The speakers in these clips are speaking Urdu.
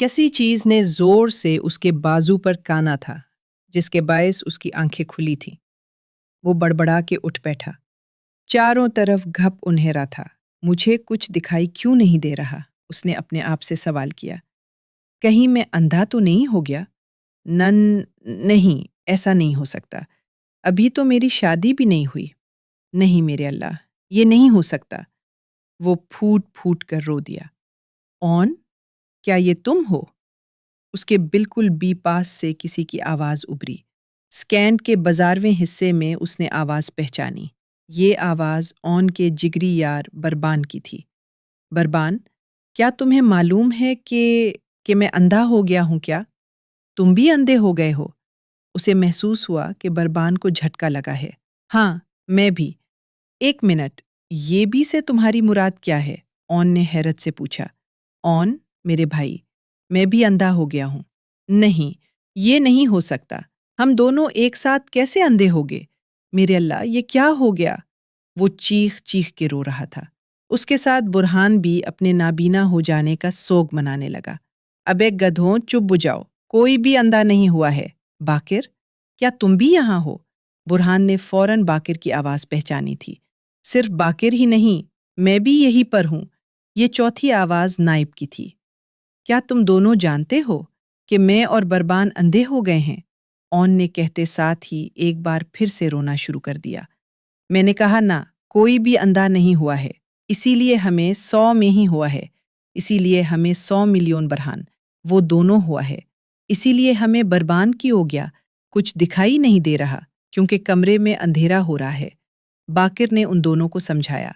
کسی چیز نے زور سے اس کے بازو پر کانا تھا جس کے باعث اس کی آنکھیں کھلی تھیں۔ وہ بڑبڑا کے اٹھ بیٹھا۔ چاروں طرف گھپ انہیرا تھا۔ مجھے کچھ دکھائی کیوں نہیں دے رہا؟ اس نے اپنے آپ سے سوال کیا۔ کہیں میں اندھا تو نہیں ہو گیا؟ نہیں، ایسا نہیں ہو سکتا۔ ابھی تو میری شادی بھی نہیں ہوئی۔ نہیں میرے اللہ، یہ نہیں ہو سکتا۔ وہ پھوٹ پھوٹ کر رو دیا۔ اون، کیا یہ تم ہو؟ اس کے بالکل بی پاس سے کسی کی آواز ابری۔ سکینڈ کے بازارویں حصے میں اس نے آواز پہچانی۔ یہ آواز اون کے جگری یار بربان کی تھی۔ بربان، کیا تمہیں معلوم ہے کہ میں اندھا ہو گیا ہوں کیا؟ تم بھی اندھے ہو گئے ہو؟ اسے محسوس ہوا کہ بربان کو جھٹکا لگا ہے۔ ہاں، میں بھی۔ ایک منٹ، یہ بھی سے تمہاری مراد کیا ہے؟ اون نے حیرت سے پوچھا۔ اون، میرے بھائی، میں بھی اندھا ہو گیا ہوں۔ نہیں، یہ نہیں ہو سکتا۔ ہم دونوں ایک ساتھ کیسے اندھے ہو گئے؟ میرے اللہ، یہ کیا ہو گیا؟ وہ چیخ چیخ کے رو رہا تھا۔ اس کے ساتھ برہان بھی اپنے نابینا ہو جانے کا سوگ منانے لگا۔ ابے گدھوں، چپ بجاؤ، کوئی بھی اندھا نہیں ہوا ہے۔ باقر، کیا تم بھی یہاں ہو؟ برہان نے فوراً باقر کی آواز پہچانی تھی۔ صرف باقر ہی نہیں، میں بھی یہیں پر ہوں۔ یہ چوتھی آواز نائب کی تھی۔ کیا تم دونوں جانتے ہو کہ میں اور بربان اندھے ہو گئے ہیں؟ اون نے کہتے ساتھ ہی ایک بار پھر سے رونا شروع کر دیا۔ میں نے کہا نہ، کوئی بھی اندھا نہیں ہوا ہے، اسی لیے ہمیں 100 میں ہی ہوا ہے، اسی لیے ہمیں 100 ملین برہان، وہ دونوں ہوا ہے، اسی لیے ہمیں بربان کی ہو گیا، کچھ دکھائی نہیں دے رہا کیونکہ کمرے میں اندھیرا ہو رہا ہے۔ باقر نے ان دونوں کو سمجھایا۔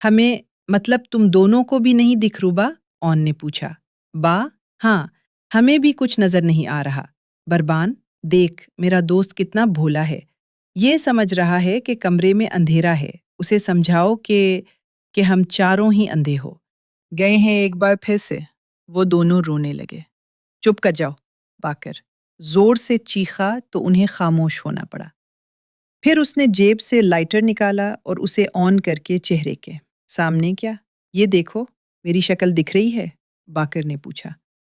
ہمیں مطلب تم دونوں کو بھی نہیں دکھ روبا؟ اون نے پوچھا۔ ہاں، ہمیں بھی کچھ نظر نہیں آ رہا۔ بربان، دیکھ میرا دوست کتنا بھولا ہے، یہ سمجھ رہا ہے کہ کمرے میں اندھیرا ہے، اسے سمجھاؤ کہ ہم چاروں ہی اندھے ہو گئے ہیں۔ ایک بار پھر سے وہ دونوں رونے لگے۔ چپ کر جاؤ، باقر زور سے چیخا تو انہیں خاموش ہونا پڑا۔ پھر اس نے جیب سے لائٹر نکالا اور اسے آن کر کے چہرے کے سامنے کیا۔ یہ دیکھو، میری شکل دکھ رہی ہے؟ باقر نے پوچھا۔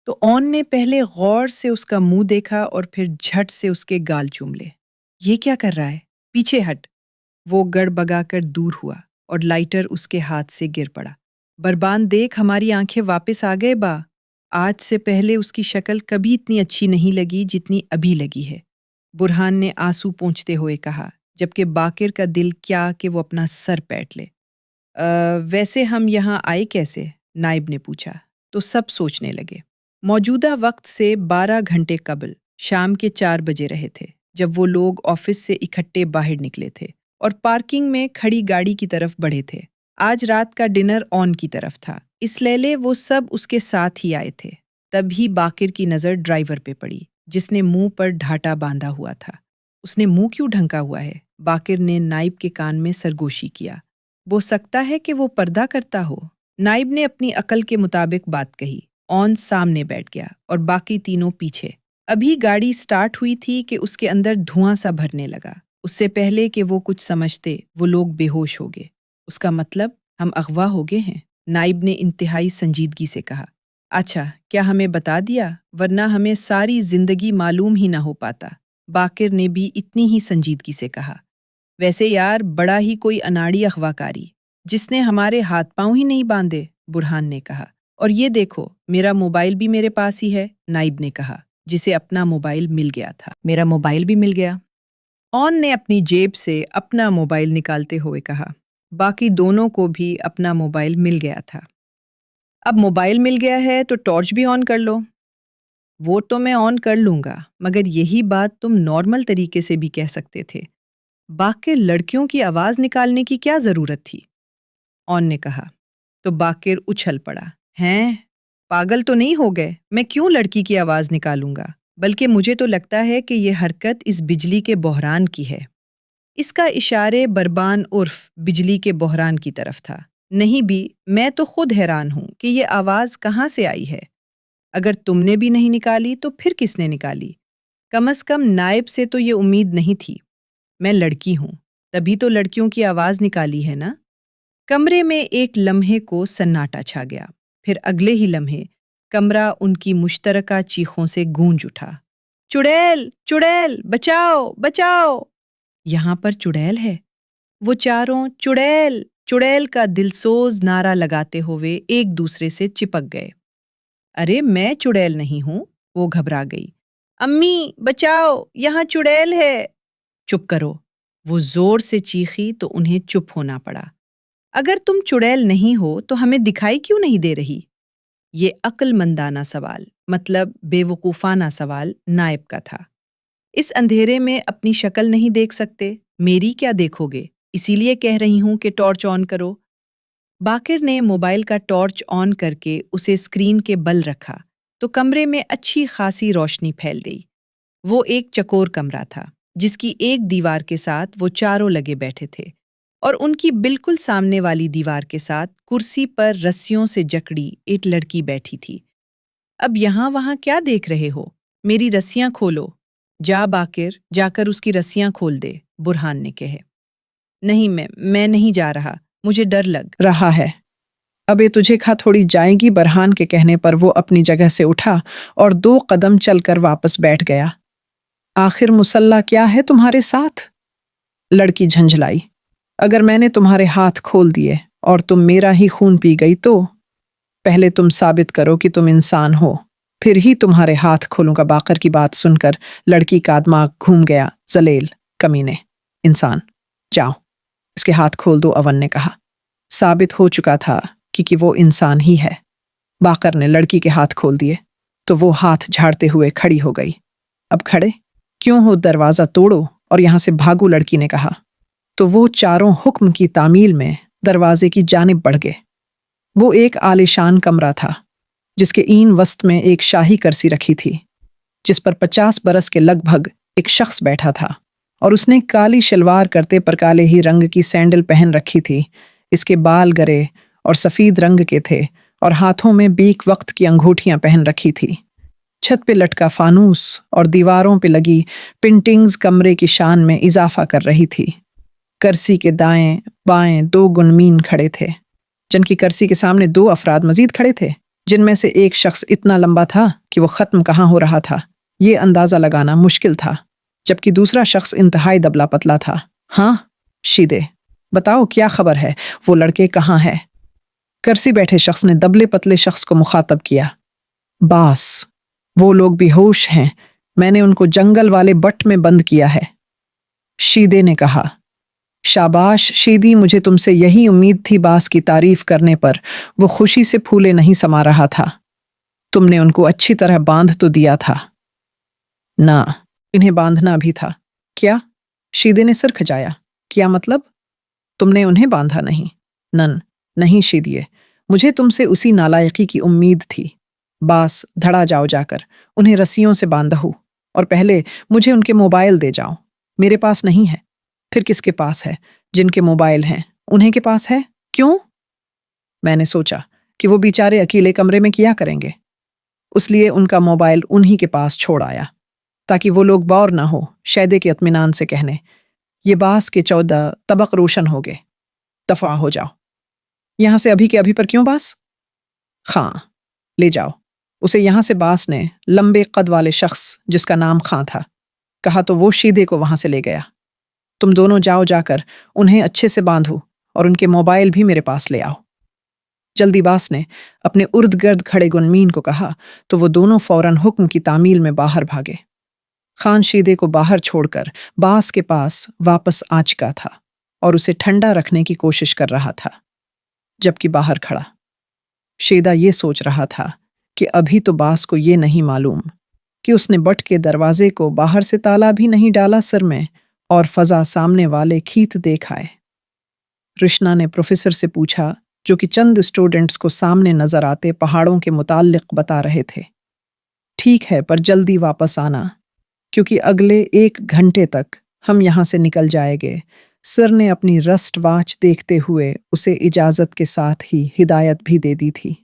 تو اون نے پہلے غور سے اس کا منہ دیکھا اور پھر جھٹ سے اس کے گال چوم لے۔ یہ کیا کر رہا ہے؟ پیچھے ہٹ۔ وہ گڑ بگا کر دور ہوا اور لائٹر اس کے ہاتھ سے گر پڑا۔ بربان، دیکھ ہماری آنکھیں واپس آ گئے با۔ آج سے پہلے اس کی شکل کبھی اتنی اچھی نہیں لگی جتنی ابھی لگی ہے، برہان نے آنسو پونچھتے ہوئے کہا، جبکہ باقر کا دل کیا کہ وہ اپنا سر پیٹ لے۔ ویسے ہم یہاں آئے کیسے؟ نائب نے پوچھا۔ تو سب سوچنے لگے۔ موجودہ وقت سے 12 گھنٹے قبل شام کے 4 بجے رہے تھے جب وہ لوگ آفس سے اکٹھے باہر نکلے تھے اور پارکنگ میں کھڑی گاڑی کی طرف بڑھے تھے۔ آج رات کا ڈنر اون کی طرف تھا، اس لیے وہ سب اس کے ساتھ ہی آئے تھے۔ تب ہی باقر کی نظر ڈرائیور پہ پڑی جس نے منہ پر ڈھاٹا باندھا ہوا تھا۔ اس نے منہ کیوں ڈھنکا ہوا ہے؟ باقر نے نائب کے کان میں سرگوشی کیا۔ ہو سکتا ہے کہ وہ پردہ کرتا ہو۔ نائب نے اپنی عقل کے مطابق بات کہی۔ اون سامنے بیٹھ گیا اور باقی تینوں پیچھے۔ ابھی گاڑی سٹارٹ ہوئی تھی کہ اس کے اندر دھواں سا بھرنے لگا۔ اس سے پہلے کہ وہ کچھ سمجھتے وہ لوگ بے ہوش ہو گئے۔ اس کا مطلب ہم اغوا ہو گئے ہیں، نائب نے انتہائی سنجیدگی سے کہا۔ اچھا، کیا ہمیں بتا دیا؟ ورنہ ہمیں ساری زندگی معلوم ہی نہ ہو پاتا، باقر نے بھی اتنی ہی سنجیدگی سے کہا۔ ویسے یار، بڑا ہی کوئی اناڑی اغوا کاری، جس نے ہمارے ہاتھ پاؤں ہی نہیں باندھے، برہان نے کہا۔ اور یہ دیکھو، میرا موبائل بھی میرے پاس ہی ہے، نائب نے کہا، جسے اپنا موبائل مل گیا تھا۔ میرا موبائل بھی مل گیا، اون نے اپنی جیب سے اپنا موبائل نکالتے ہوئے کہا۔ باقی دونوں کو بھی اپنا موبائل مل گیا تھا۔ اب موبائل مل گیا ہے تو ٹارچ بھی آن کر لو۔ وہ تو میں آن کر لوں گا، مگر یہی بات تم نارمل طریقے سے بھی کہہ سکتے تھے۔ باقر، لڑکیوں کی آواز نکالنے کی کیا ضرورت تھی؟ اون نے کہا۔ تو باقر اچھل پڑا۔ ہیں، پاگل تو نہیں ہو گئے؟ میں کیوں لڑکی کی آواز نکالوں گا؟ بلکہ مجھے تو لگتا ہے کہ یہ حرکت اس بجلی کے بحران کی ہے۔ اس کا اشارے بربان عرف بجلی کے بحران کی طرف تھا۔ نہیں بھی، میں تو خود حیران ہوں کہ یہ آواز کہاں سے آئی ہے۔ اگر تم نے بھی نہیں نکالی تو پھر کس نے نکالی؟ کم از کم نائب سے تو یہ امید نہیں تھی۔ میں لڑکی ہوں، تبھی تو لڑکیوں کی آواز نکالی ہے نا؟ کمرے میں ایک لمحے کو سناٹا چھا گیا، پھر اگلے ہی لمحے کمرہ ان کی مشترکہ چیخوں سے گونج اٹھا۔ چڑیل، چڑیل، بچاؤ، بچاؤ! یہاں پر چڑیل ہے۔ وہ چاروں چڑیل، چڑیل کا دلسوز نعرہ لگاتے ہوئے ایک دوسرے سے چپک گئے۔ ارے میں چڑیل نہیں ہوں، وہ گھبرا گئی۔ امی بچاؤ، یہاں چڑیل ہے۔ چپ کرو، وہ زور سے چیخی تو انہیں چپ ہونا پڑا۔ اگر تم چڑیل نہیں ہو تو ہمیں دکھائی کیوں نہیں دے رہی؟ یہ عقل مندانہ سوال، مطلب بے وقوفانہ سوال نائب کا تھا۔ اس اندھیرے میں اپنی شکل نہیں دیکھ سکتے، میری کیا دیکھو گے؟ اسی لیے کہہ رہی ہوں کہ ٹارچ آن کرو۔ باقر نے موبائل کا ٹارچ آن کر کے اسے اسکرین کے بل رکھا تو کمرے میں اچھی خاصی روشنی پھیل گئی۔ وہ ایک چکور کمرہ تھا جس کی ایک دیوار کے ساتھ وہ چاروں لگے بیٹھے تھے اور ان کی بالکل سامنے والی دیوار کے ساتھ کرسی پر رسیوں سے جکڑی ایک لڑکی بیٹھی تھی۔ اب یہاں وہاں کیا دیکھ رہے ہو؟ میری رسیاں کھولو۔ جا باقر، جا کر اس کی رسیاں کھول دے، برہان نے کہے۔ نہیں میں نہیں جا رہا، مجھے ڈر لگ رہا ہے۔ ابے تجھے کھا تھوڑی جائے گی، برہان کے کہنے پر وہ اپنی جگہ سے اٹھا اور 2 قدم چل کر واپس بیٹھ گیا۔ آخر مسلح کیا ہے تمہارے ساتھ؟ لڑکی جھنجھلائی۔ اگر میں نے تمہارے ہاتھ کھول دیے اور تم میرا ہی خون پی گئی تو پہلے تم ثابت کرو کہ تم انسان ہو، پھر ہی تمہارے ہاتھ کھولوں گا۔ باقر کی بات سن کر لڑکی کا دماغ گھوم گیا۔ ذلیل، کمینے، انسان، جاؤ اس کے ہاتھ کھول دو، اون نے کہا۔ ثابت ہو چکا تھا کہ وہ انسان ہی ہے۔ باقر نے لڑکی کے ہاتھ کھول دیے تو وہ ہاتھ جھاڑتے ہوئے کھڑی ہو گئی۔ اب کھڑے کیوں ہو؟ دروازہ توڑو اور یہاں سے بھاگو، لڑکی نے کہا۔ تو وہ چاروں حکم کی تعمیل میں دروازے کی جانب بڑھ گئے۔ وہ ایک عالیشان کمرہ تھا جس کے این وسط میں ایک شاہی کرسی رکھی تھی جس پر 50 برس کے لگ بھگ ایک شخص بیٹھا تھا اور اس نے کالی شلوار کرتے پر کالے ہی رنگ کی سینڈل پہن رکھی تھی۔ اس کے بال گرے اور سفید رنگ کے تھے اور ہاتھوں میں بیک وقت کی انگوٹھیاں پہن رکھی تھی۔ چھت پہ لٹکا فانوس اور دیواروں پہ لگی پینٹنگز کمرے کی شان میں اضافہ کر رہی تھی۔ کرسی کے دائیں بائیں 2 گنمین کھڑے تھے، جن کی کرسی کے سامنے 2 افراد مزید کھڑے تھے، جن میں سے ایک شخص اتنا لمبا تھا کہ وہ ختم کہاں ہو رہا تھا یہ اندازہ لگانا مشکل تھا، جبکہ دوسرا شخص انتہائی دبلا پتلا تھا۔ ہاں شیدے، بتاؤ کیا خبر ہے؟ وہ لڑکے کہاں ہے؟ کرسی بیٹھے شخص نے دبلے پتلے شخص کو مخاطب کیا۔ باس، وہ لوگ بے ہوش ہیں، میں نے ان کو جنگل والے بٹ میں بند کیا ہے، شیدے نے کہا۔ شاباش شیدی، مجھے تم سے یہی امید تھی۔ باس کی تعریف کرنے پر وہ خوشی سے پھولے نہیں سما رہا تھا۔ تم نے ان کو اچھی طرح باندھ تو دیا تھا؟ نہ، انہیں باندھنا بھی تھا۔ کیا؟ شیدے نے سر کھجایا۔ کیا مطلب؟ تم نے انہیں باندھا نہیں؟ نہیں شیدیے، مجھے تم سے اسی نالائقی کی امید تھی۔ باس، دھڑا جاؤ، جا کر انہیں رسیوں سے باندھو اور پہلے مجھے ان کے موبائل دے جاؤ۔ میرے پاس نہیں ہے۔ پھر کس کے پاس ہے؟ جن کے موبائل ہیں انہیں کے پاس ہے۔ کیوں؟ میں نے سوچا کہ وہ بیچارے اکیلے کمرے میں کیا کریں گے، اس لیے ان کا موبائل انہی کے پاس چھوڑ آیا تاکہ وہ لوگ بور نہ ہو۔ شیدے کے اطمینان سے کہنے، یہ باس کے 14 طبق روشن ہو گئے۔ دفع ہو جاؤ یہاں سے ابھی کے ابھی پر۔ کیوں باس؟ خاں، لے جاؤ اسے یہاں سے۔ باس نے لمبے قد والے شخص جس کا نام خاں تھا کہا تو وہ شیدے کو وہاں سے لے گیا۔ تم دونوں جاؤ، جا کر انہیں اچھے سے باندھو اور ان کے موبائل بھی میرے پاس لے آؤ۔ جلدی باس نے اپنے ارد گرد کھڑے گنمین کو کہا تو وہ دونوں فوراً حکم کی تعمیل میں باہر بھاگے۔ خان شیدے کو باہر چھوڑ کر باس کے پاس واپس آ چکا تھا اور اسے ٹھنڈا رکھنے کی کوشش کر رہا تھا، جبکہ باہر کھڑا شیدہ یہ سوچ رہا تھا کہ ابھی تو باس کو یہ نہیں معلوم کہ اس نے بٹ کے دروازے کو باہر سے تالا بھی نہیں ڈالا سر میں، اور فضا سامنے والے کھیت دیکھ آئے۔ رشنا نے پروفیسر سے پوچھا، جو کہ چند اسٹوڈنٹس کو سامنے نظر آتے پہاڑوں کے متعلق بتا رہے تھے۔ ٹھیک ہے، پر جلدی واپس آنا کیونکہ اگلے 1 گھنٹے تک ہم یہاں سے نکل جائیں گے۔ سر نے اپنی رسٹ واچ دیکھتے ہوئے اسے اجازت کے ساتھ ہی ہدایت بھی دے دی تھی۔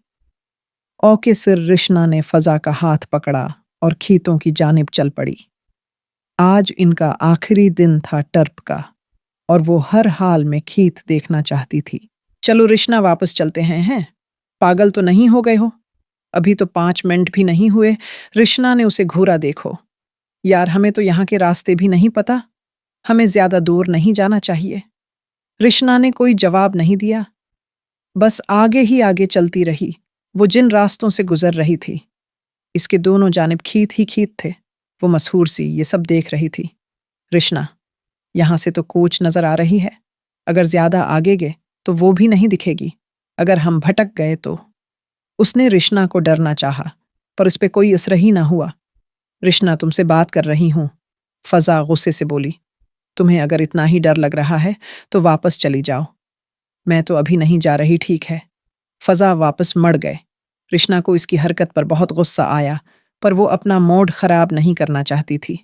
اوکے سر، رشنا نے فضا کا ہاتھ پکڑا اور کھیتوں کی جانب چل پڑی۔ آج ان کا آخری دن تھا ٹرپ کا اور وہ ہر حال میں کھیت دیکھنا چاہتی تھی۔ چلو رشنا، واپس چلتے ہیں۔ پاگل تو نہیں ہو گئے ہو؟ ابھی تو 5 منٹ بھی نہیں ہوئے، رشنا نے اسے گھورا۔ دیکھو یار، ہمیں تو یہاں کے راستے بھی نہیں پتا، ہمیں زیادہ دور نہیں جانا چاہیے۔ رشنا نے کوئی جواب نہیں دیا، بس آگے ہی آگے چلتی رہی۔ وہ جن راستوں سے گزر رہی تھی اس کے دونوں جانب کھیت ہی کھیت تھے۔ وہ مسحور سی یہ سب دیکھ رہی تھی۔ رشنا، یہاں سے تو کوچ نظر آ رہی ہے، اگر زیادہ آگے گئے تو وہ بھی نہیں دکھے گی، اگر ہم بھٹک گئے تو۔ اس نے رشنا کو ڈرنا چاہا پر اس پہ کوئی اثر ہی نہ ہوا۔ رشنا، تم سے بات کر رہی ہوں، فضا غصے سے بولی۔ تمہیں اگر اتنا ہی ڈر لگ رہا ہے تو واپس چلی جاؤ۔ میں تو ابھی نہیں جا رہی، ٹھیک ہے؟ فضا واپس مڑ گئے۔ رشنا کو اس کی حرکت پر بہت غصہ آیا پر وہ اپنا موڈ خراب نہیں کرنا چاہتی تھی،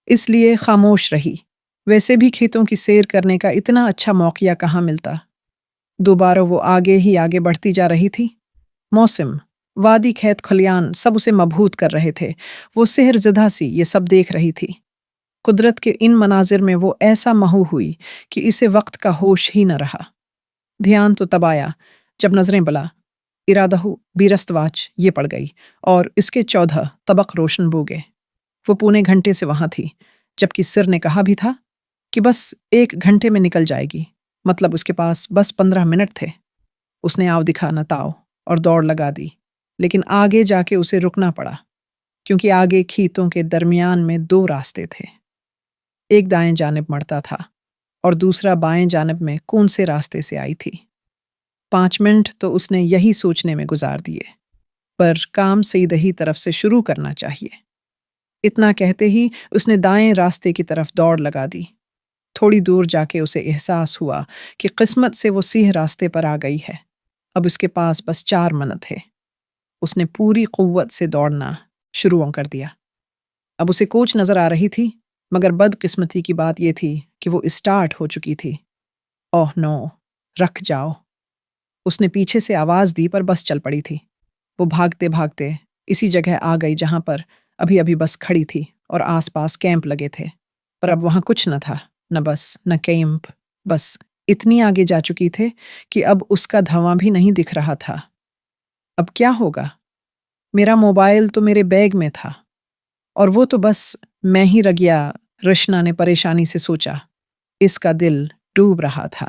اس لیے خاموش رہی۔ ویسے بھی کھیتوں کی سیر کرنے کا اتنا اچھا موقع کہاں ملتا۔ دوبارہ وہ آگے ہی آگے بڑھتی جا رہی تھی۔ موسم، وادی، کھیت کھلیان سب اسے مبہوت کر رہے تھے۔ وہ سحر زدہ سی یہ سب دیکھ رہی تھی۔ قدرت کے ان مناظر میں وہ ایسا مہو ہوئی کہ اسے وقت کا ہوش ہی نہ رہا۔ دھیان تو تب آیا جب نظریں بلا ارادہ بیرستواچ یہ پڑ گئی اور اس کے 14 طبق روشن بوگے۔ وہ پونے گھنٹے سے وہاں تھی، جبکہ سر نے کہا بھی تھا کہ بس 1 گھنٹے میں نکل جائے گی، مطلب اس کے پاس بس 15 منٹ تھے۔ اس نے آؤ دکھا نہ تاؤ اور دوڑ لگا دی، لیکن آگے جا کے اسے رکنا پڑا کیونکہ آگے کھیتوں کے درمیان میں 2 راستے تھے۔ ایک دائیں جانب مڑتا تھا اور دوسرا بائیں جانب میں کون سے راستے سے آئی تھی۔ 5 منٹ تو اس نے یہی سوچنے میں گزار دیے، پر کام سیدھی طرف سے شروع کرنا چاہیے۔ اتنا کہتے ہی اس نے دائیں راستے کی طرف دوڑ لگا دی۔ تھوڑی دور جا کے اسے احساس ہوا کہ قسمت سے وہ سیدھے راستے پر آ گئی ہے۔ اب اس کے پاس بس 4 منٹ ہے۔ اس نے پوری قوت سے دوڑنا شروع کر دیا۔ اب اسے کوچ نظر آ رہی تھی، مگر بدقسمتی کی بات یہ تھی کہ وہ اسٹارٹ ہو چکی تھی۔ اوہ نو، رکھ جاؤ۔ اس نے پیچھے سے آواز دی پر بس چل پڑی تھی۔ وہ بھاگتے بھاگتے اسی جگہ آ گئی جہاں پر ابھی بس کھڑی تھی اور آس پاس کیمپ لگے تھے، پر اب وہاں کچھ نہ تھا، نہ بس نہ کیمپ، بس اتنی آگے جا چکی تھے کہ اب اس کا دھواں بھی نہیں دکھ رہا تھا۔ اب کیا ہوگا؟ میرا موبائل تو میرے بیگ میں تھا اور وہ تو بس میں ہی رہ گیا، رشنا نے پریشانی سے سوچا۔ اس کا دل ڈوب رہا تھا۔